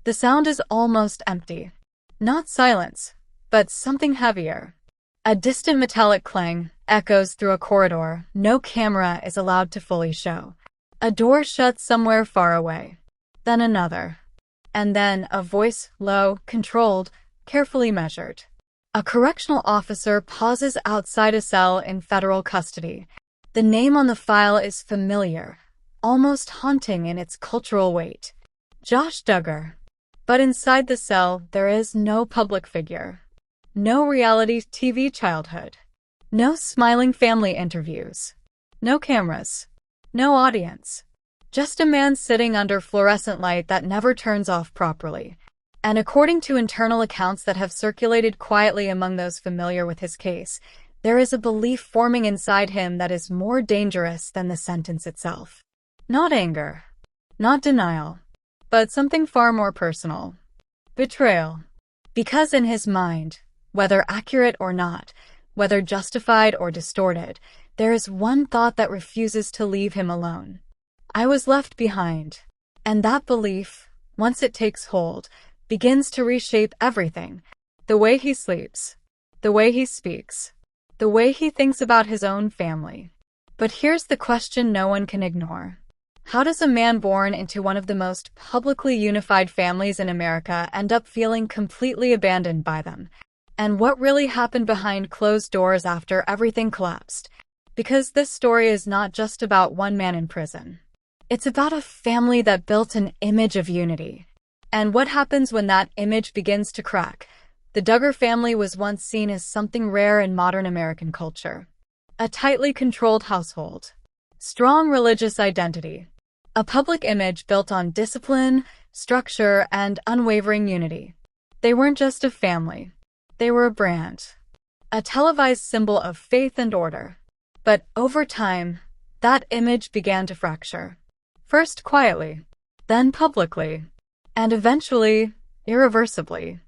The sound is almost empty. Not silence, but something heavier. A distant metallic clang echoes through a corridor no camera is allowed to fully show. A door shuts somewhere far away. Then another. And then a voice, low, controlled, carefully measured. A correctional officer pauses outside a cell in federal custody. The name on the file is familiar, almost haunting in its cultural weight. Josh Duggar. But inside the cell, there is no public figure. No reality TV childhood. No smiling family interviews. No cameras. No audience. Just a man sitting under fluorescent light that never turns off properly. And according to internal accounts that have circulated quietly among those familiar with his case, there is a belief forming inside him that is more dangerous than the sentence itself. Not anger. Not denial. But something far more personal. Betrayal. Because in his mind, whether accurate or not, whether justified or distorted, there is one thought that refuses to leave him alone. I was left behind. And that belief, once it takes hold, begins to reshape everything. The way he sleeps. The way he speaks. The way he thinks about his own family. But here's the question no one can ignore. How does a man born into one of the most publicly unified families in America end up feeling completely abandoned by them? And what really happened behind closed doors after everything collapsed? Because this story is not just about one man in prison. It's about a family that built an image of unity. And what happens when that image begins to crack? The Duggar family was once seen as something rare in modern American culture. A tightly controlled household. Strong religious identity. A public image built on discipline, structure, and unwavering unity. They weren't just a family. They were a brand. A televised symbol of faith and order. But over time, that image began to fracture. First quietly, then publicly, and eventually, irreversibly.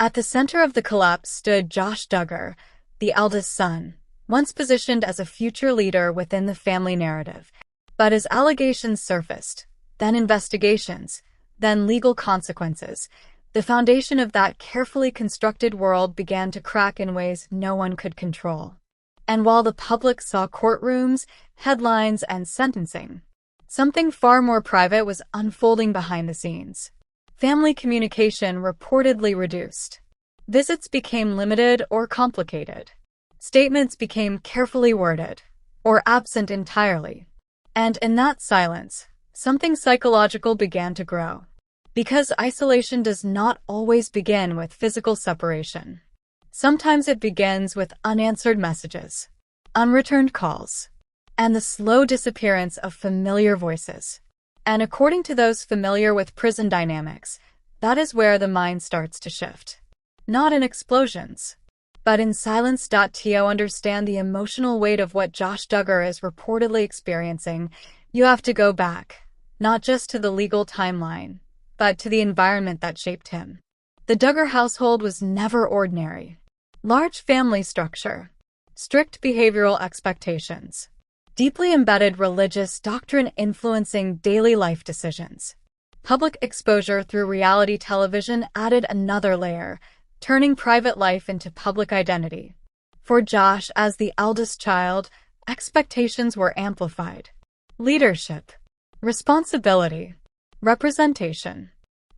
At the center of the collapse stood Josh Duggar, the eldest son, once positioned as a future leader within the family narrative. But as allegations surfaced, then investigations, then legal consequences, the foundation of that carefully constructed world began to crack in ways no one could control. And while the public saw courtrooms, headlines, and sentencing, something far more private was unfolding behind the scenes. Family communication reportedly reduced. Visits became limited or complicated. Statements became carefully worded, or absent entirely. And in that silence, something psychological began to grow. Because isolation does not always begin with physical separation. Sometimes it begins with unanswered messages, unreturned calls, and the slow disappearance of familiar voices. And according to those familiar with prison dynamics, that is where the mind starts to shift. Not in explosions, but in silence. To understand the emotional weight of what Josh Duggar is reportedly experiencing, you have to go back, not just to the legal timeline, but to the environment that shaped him. The Duggar household was never ordinary. Large family structure, strict behavioral expectations, deeply embedded religious doctrine influencing daily life decisions. Public exposure through reality television added another layer, turning private life into public identity. For Josh, as the eldest child, expectations were amplified. Leadership, responsibility, representation.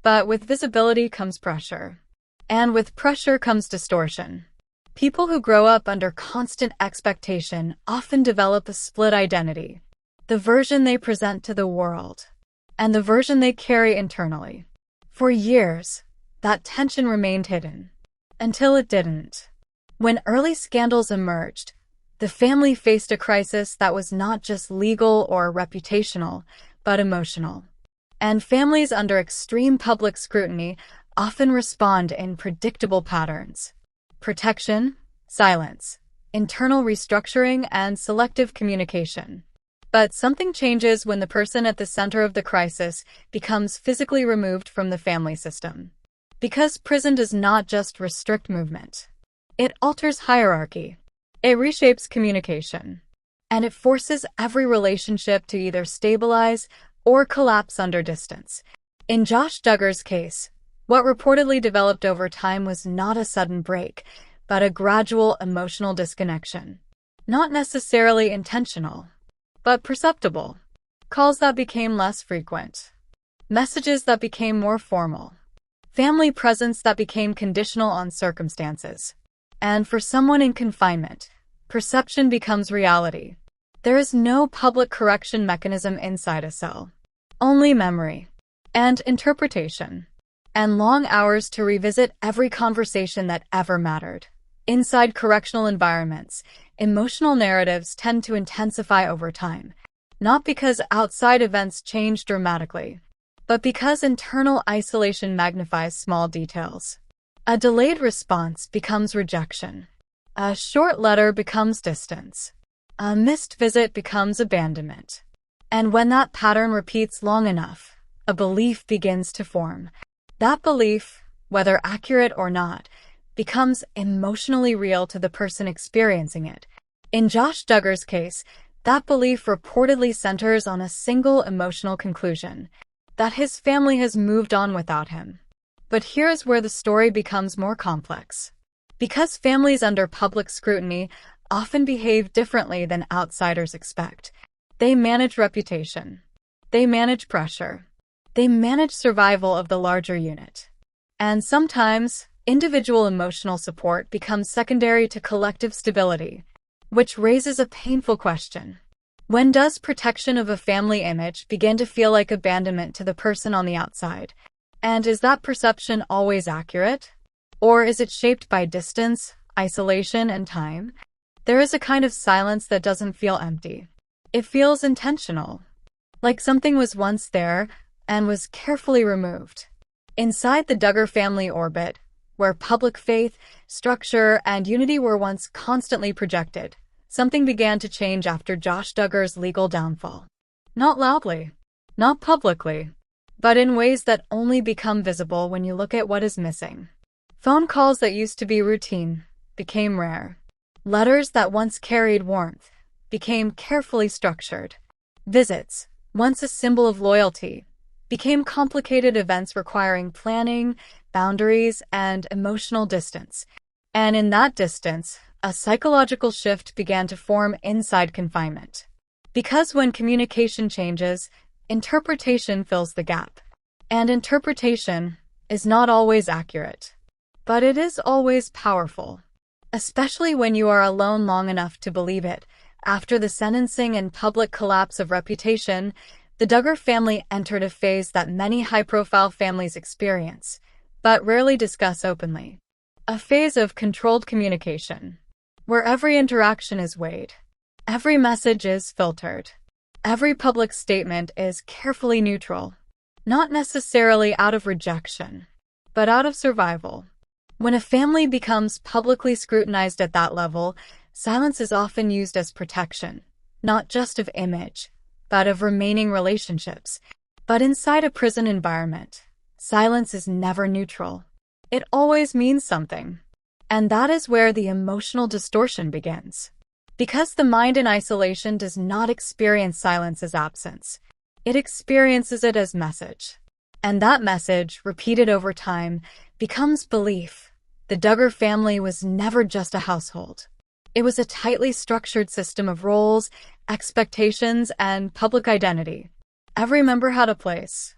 But with visibility comes pressure. And with pressure comes distortion. People who grow up under constant expectation often develop a split identity. The version they present to the world, and the version they carry internally. For years, that tension remained hidden. Until it didn't. When early scandals emerged, the family faced a crisis that was not just legal or reputational, but emotional. And families under extreme public scrutiny often respond in predictable patterns. Protection, silence, internal restructuring, and selective communication. But something changes when the person at the center of the crisis becomes physically removed from the family system. Because prison does not just restrict movement. It alters hierarchy. It reshapes communication. And it forces every relationship to either stabilize or collapse under distance. In Josh Duggar's case, What reportedly developed over time was not a sudden break, but a gradual emotional disconnection. Not necessarily intentional, but perceptible. Calls that became less frequent. Messages that became more formal. Family presence that became conditional on circumstances. And for someone in confinement, perception becomes reality. There is no public correction mechanism inside a cell. Only memory. And interpretation. And long hours to revisit every conversation that ever mattered. Inside correctional environments, emotional narratives tend to intensify over time, not because outside events change dramatically, but because internal isolation magnifies small details. A delayed response becomes rejection. A short letter becomes distance. A missed visit becomes abandonment. And when that pattern repeats long enough, a belief begins to form. That belief, whether accurate or not, becomes emotionally real to the person experiencing it. In Josh Duggar's case, that belief reportedly centers on a single emotional conclusion, that his family has moved on without him. But here's where the story becomes more complex. Because families under public scrutiny often behave differently than outsiders expect. They manage reputation. They manage pressure. They manage survival of the larger unit. And sometimes, individual emotional support becomes secondary to collective stability, which raises a painful question. When does protection of a family image begin to feel like abandonment to the person on the outside? And is that perception always accurate? Or is it shaped by distance, isolation, and time? There is a kind of silence that doesn't feel empty. It feels intentional, like something was once there and was carefully removed. Inside the Duggar family orbit, where public faith, structure, and unity were once constantly projected, something began to change after Josh Duggar's legal downfall. Not loudly, not publicly, but in ways that only become visible when you look at what is missing. Phone calls that used to be routine became rare. Letters that once carried warmth became carefully structured. Visits, once a symbol of loyalty, became complicated events requiring planning, boundaries, and emotional distance. And in that distance, a psychological shift began to form inside confinement. Because when communication changes, interpretation fills the gap. And interpretation is not always accurate, but it is always powerful. Especially when you are alone long enough to believe it. After the sentencing and public collapse of reputation, the Duggar family entered a phase that many high-profile families experience, but rarely discuss openly. A phase of controlled communication, where every interaction is weighed, every message is filtered, every public statement is carefully neutral, not necessarily out of rejection, but out of survival. When a family becomes publicly scrutinized at that level, silence is often used as protection, not just of image, but of remaining relationships. But inside a prison environment, silence is never neutral. It always means something. And that is where the emotional distortion begins. Because the mind in isolation does not experience silence as absence. It experiences it as message. And that message, repeated over time, becomes belief. The Duggar family was never just a household. It was a tightly structured system of roles, expectations, and public identity. Every member had a place.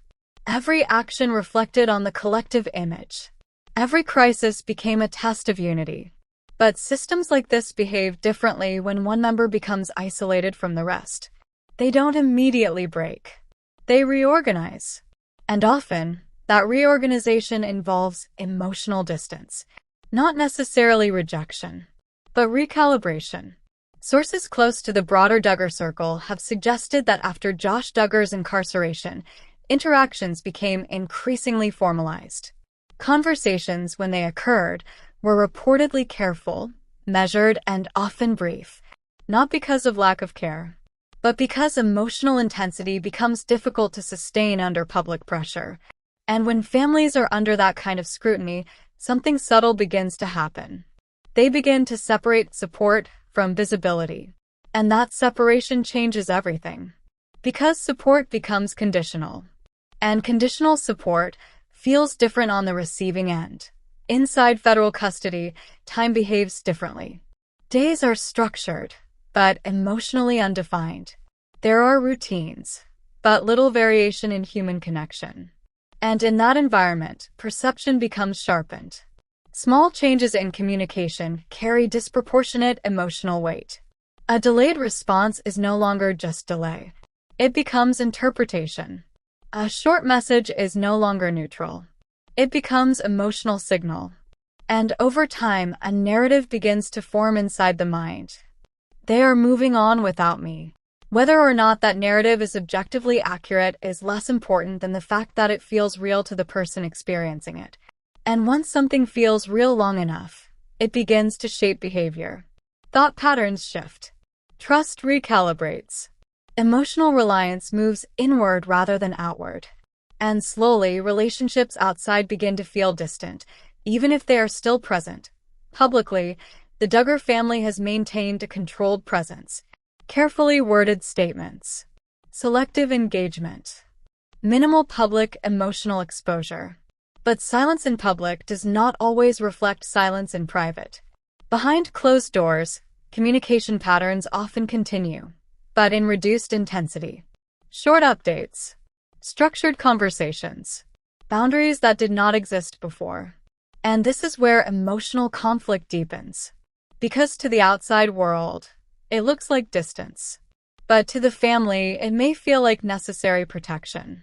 Every action reflected on the collective image. Every crisis became a test of unity. But systems like this behave differently when one member becomes isolated from the rest. They don't immediately break. They reorganize. And often, that reorganization involves emotional distance. Not necessarily rejection, but recalibration. Sources close to the broader Duggar circle have suggested that after Josh Duggar's incarceration, interactions became increasingly formalized. Conversations, when they occurred, were reportedly careful, measured, and often brief, not because of lack of care, but because emotional intensity becomes difficult to sustain under public pressure. And when families are under that kind of scrutiny, something subtle begins to happen. They begin to separate support from visibility. And that separation changes everything. Because support becomes conditional. And conditional support, feels different on the receiving end. Inside federal custody, time behaves differently. Days are structured, but emotionally undefined. There are routines, but little variation in human connection. And in that environment, perception becomes sharpened. Small changes in communication carry disproportionate emotional weight. A delayed response is no longer just delay. It becomes interpretation. A short message is no longer neutral. It becomes emotional signal. And over time, a narrative begins to form inside the mind. They are moving on without me. Whether or not that narrative is objectively accurate is less important than the fact that it feels real to the person experiencing it. And once something feels real long enough, it begins to shape behavior. Thought patterns shift. Trust recalibrates. Emotional reliance moves inward rather than outward. And slowly, relationships outside begin to feel distant, even if they are still present. Publicly, the Duggar family has maintained a controlled presence. Carefully worded statements. Selective engagement. Minimal public emotional exposure. But silence in public does not always reflect silence in private. Behind closed doors, communication patterns often continue, but in reduced intensity. Short updates. Structured conversations. Boundaries that did not exist before. And this is where emotional conflict deepens. Because to the outside world, it looks like distance. But to the family, it may feel like necessary protection.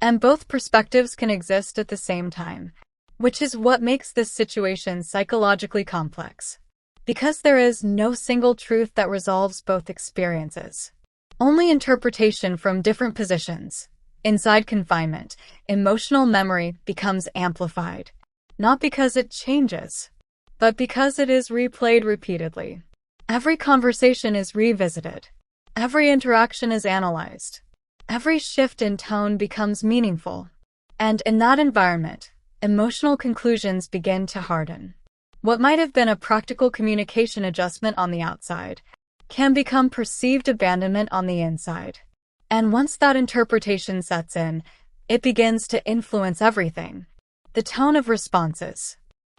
And both perspectives can exist at the same time, which is what makes this situation psychologically complex. Because there is no single truth that resolves both experiences. Only interpretation from different positions. Inside confinement, emotional memory becomes amplified. Not because it changes, but because it is replayed repeatedly. Every conversation is revisited. Every interaction is analyzed. Every shift in tone becomes meaningful. And in that environment, emotional conclusions begin to harden. What might have been a practical communication adjustment on the outside can become perceived abandonment on the inside. And once that interpretation sets in, it begins to influence everything. The tone of responses,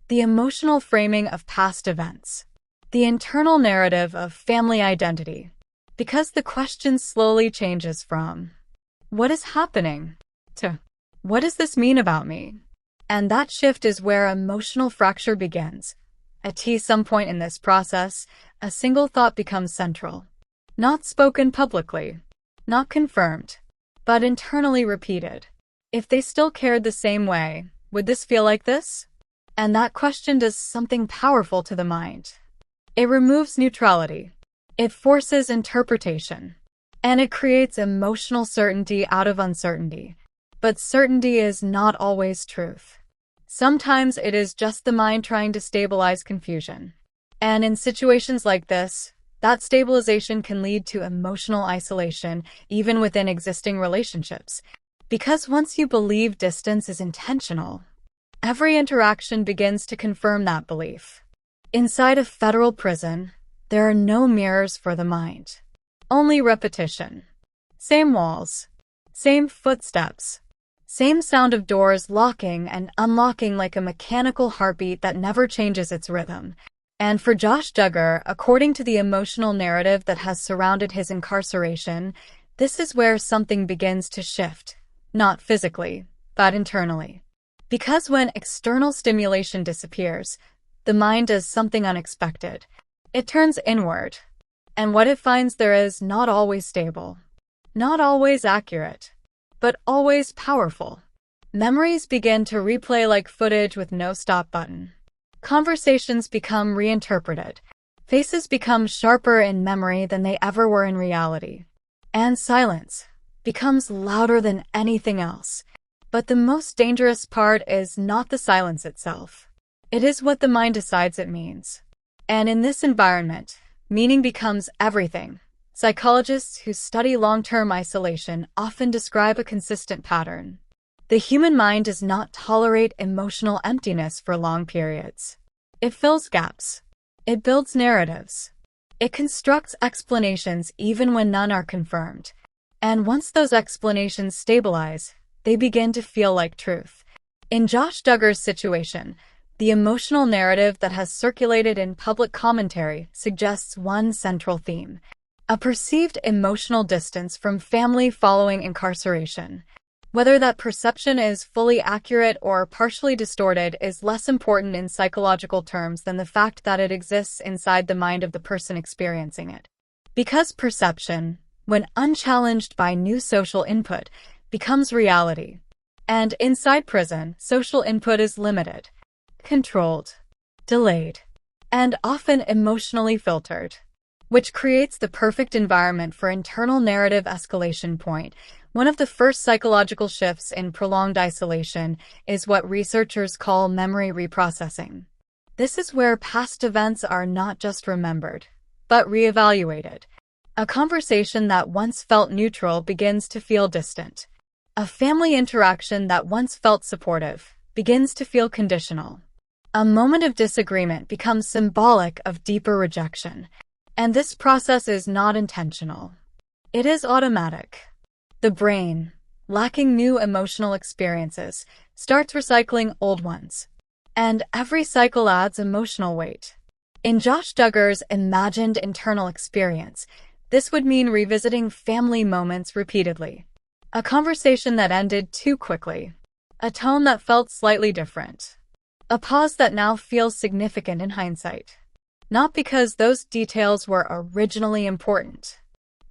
the emotional framing of past events, the internal narrative of family identity. Because the question slowly changes from, "What is happening?" to, "What does this mean about me?" And that shift is where emotional fracture begins. At some point in this process, a single thought becomes central. Not spoken publicly, not confirmed, but internally repeated. If they still cared the same way, would this feel like this? And that question does something powerful to the mind. It removes neutrality. It forces interpretation. And it creates emotional certainty out of uncertainty. But certainty is not always truth. Sometimes it is just the mind trying to stabilize confusion. And in situations like this, that stabilization can lead to emotional isolation, even within existing relationships. Because once you believe distance is intentional, every interaction begins to confirm that belief. Inside a federal prison, there are no mirrors for the mind. Only repetition. Same walls. Same footsteps. Same sound of doors locking and unlocking like a mechanical heartbeat that never changes its rhythm. And for Josh Duggar, according to the emotional narrative that has surrounded his incarceration, this is where something begins to shift. Not physically, but internally. Because when external stimulation disappears, the mind does something unexpected. It turns inward. And what it finds there is not always stable. Not always accurate. But always powerful. Memories begin to replay like footage with no stop button. Conversations become reinterpreted. Faces become sharper in memory than they ever were in reality. And silence becomes louder than anything else. But the most dangerous part is not the silence itself. It is what the mind decides it means. And in this environment, meaning becomes everything. Psychologists who study long-term isolation often describe a consistent pattern. The human mind does not tolerate emotional emptiness for long periods. It fills gaps. It builds narratives. It constructs explanations even when none are confirmed. And once those explanations stabilize, they begin to feel like truth. In Josh Duggar's situation, the emotional narrative that has circulated in public commentary suggests one central theme: a perceived emotional distance from family following incarceration. Whether that perception is fully accurate or partially distorted is less important in psychological terms than the fact that it exists inside the mind of the person experiencing it. Because perception, when unchallenged by new social input, becomes reality. And inside prison, social input is limited, controlled, delayed, and often emotionally filtered, which creates the perfect environment for internal narrative escalation point. One of the first psychological shifts in prolonged isolation is what researchers call memory reprocessing. This is where past events are not just remembered, but reevaluated. A conversation that once felt neutral begins to feel distant. A family interaction that once felt supportive begins to feel conditional. A moment of disagreement becomes symbolic of deeper rejection. And this process is not intentional. It is automatic. The brain, lacking new emotional experiences, starts recycling old ones. And every cycle adds emotional weight. In Josh Duggar's imagined internal experience, this would mean revisiting family moments repeatedly. A conversation that ended too quickly. A tone that felt slightly different. A pause that now feels significant in hindsight. Not because those details were originally important,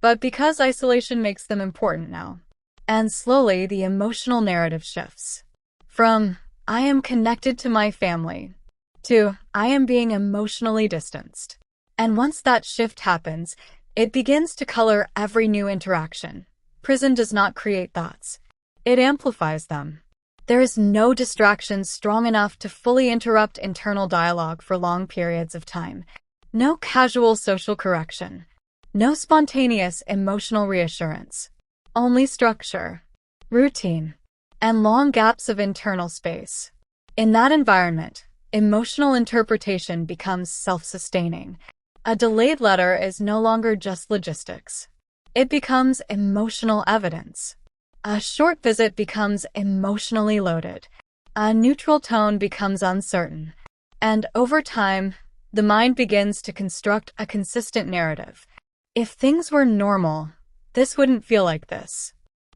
but because isolation makes them important now. And slowly, the emotional narrative shifts. From, I am connected to my family, to, I am being emotionally distanced. And once that shift happens, it begins to color every new interaction. Prison does not create thoughts. It amplifies them. There is no distraction strong enough to fully interrupt internal dialogue for long periods of time. No casual social correction. No spontaneous emotional reassurance. Only structure, routine, and long gaps of internal space. In that environment, emotional interpretation becomes self-sustaining. A delayed letter is no longer just logistics. It becomes emotional evidence. A short visit becomes emotionally loaded. A neutral tone becomes uncertain. And over time, the mind begins to construct a consistent narrative. If things were normal, this wouldn't feel like this.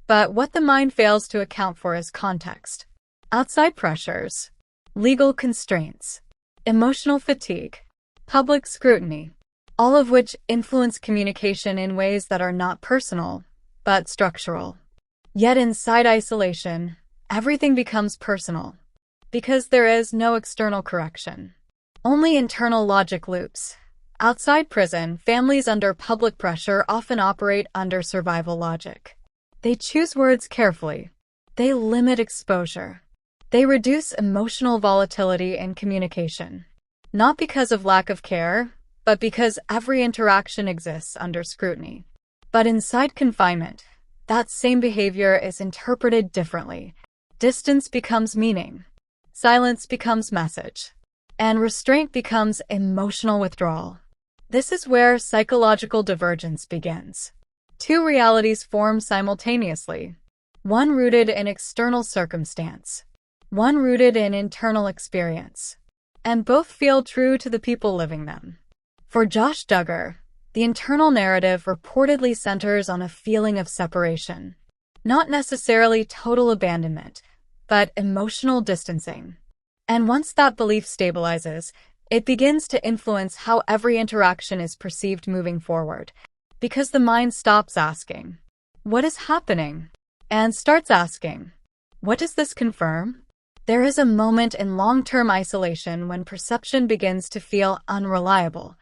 But what the mind fails to account for is context. Outside pressures, legal constraints, emotional fatigue, public scrutiny, all of which influence communication in ways that are not personal, but structural. Yet inside isolation, everything becomes personal, because there is no external correction. Only internal logic loops. Outside prison, families under public pressure often operate under survival logic. They choose words carefully. They limit exposure. They reduce emotional volatility in communication. Not because of lack of care, but because every interaction exists under scrutiny. But inside confinement, that same behavior is interpreted differently. Distance becomes meaning. Silence becomes message. And restraint becomes emotional withdrawal. This is where psychological divergence begins. Two realities form simultaneously. One rooted in external circumstance. One rooted in internal experience. And both feel true to the people living them. For Josh Duggar, the internal narrative reportedly centers on a feeling of separation. Not necessarily total abandonment, but emotional distancing. And once that belief stabilizes, it begins to influence how every interaction is perceived moving forward. Because the mind stops asking, what is happening? And starts asking, what does this confirm? There is a moment in long-term isolation when perception begins to feel unreliable.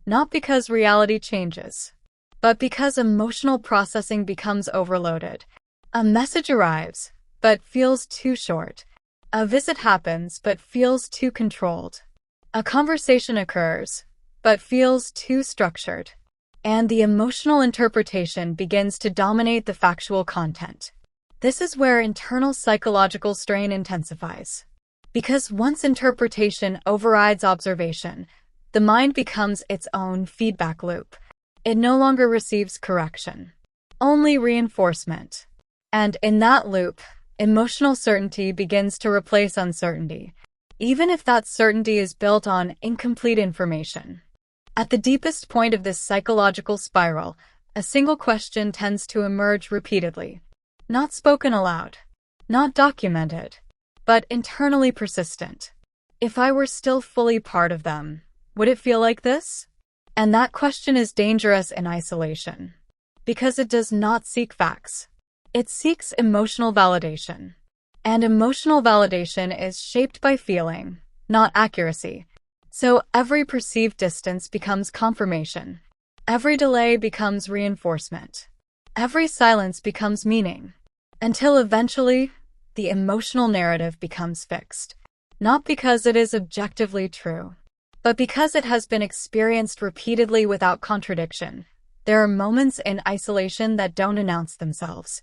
Not because reality changes, but because emotional processing becomes overloaded. A message arrives, but feels too short. A visit happens, but feels too controlled. A conversation occurs, but feels too structured. And the emotional interpretation begins to dominate the factual content. This is where internal psychological strain intensifies. Because once interpretation overrides observation, the mind becomes its own feedback loop. It no longer receives correction, only reinforcement. And in that loop, Emotional certainty begins to replace uncertainty, even if that certainty is built on incomplete information. At the deepest point of this psychological spiral, a single question tends to emerge repeatedly. Not spoken aloud, not documented, but internally persistent. If I were still fully part of them, would it feel like this? And that question is dangerous in isolation, because it does not seek facts. It seeks emotional validation. And emotional validation is shaped by feeling, not accuracy. So every perceived distance becomes confirmation. Every delay becomes reinforcement. Every silence becomes meaning. Until eventually, the emotional narrative becomes fixed. Not because it is objectively true, but because it has been experienced repeatedly without contradiction. There are moments in isolation that don't announce themselves.